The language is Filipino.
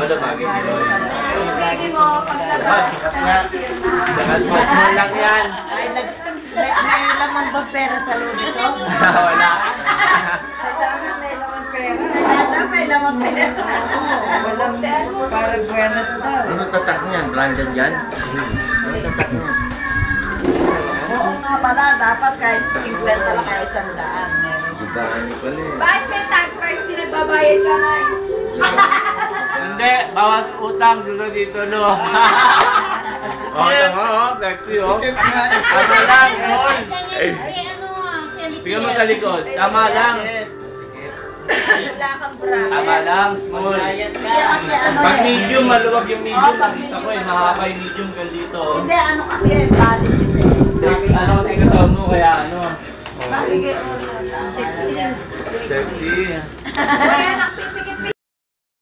Lolo, bagay mo. Bagay mo, paglabas. Sikat nga. Sakat mo, small lang yan. Ay, may laman ba pera sa loob ito? Wala. Kailangan may laman pera. Nalata, may lamang pera. Walang parang buenas daw. Ano tatak niyan? Blandan dyan? Ano tatak niyan? Oo nga pala, dapat kahit 50 lang kaya 100. Subahan niyo pala eh. Bakit may tag price pinagbabayad ka nga? Hindi, bawas utang dito dito, no? Oh, tama, oh, sexy, oh. Sikip nga eh. Tama lang, small. Tingnan mo sa likod, tama lang. Wala kang bra. Tama lang, small. Kasi ano Pag eh. medium, maluwag yung medium. Oo, pag Nakita ko medium, eh, mahaba yung medium ka dito. Hindi, ano kasi body dito eh. Sabi Ano kasi kasama mo, kaya ano? Bakit? Sexy. Kaya nakpit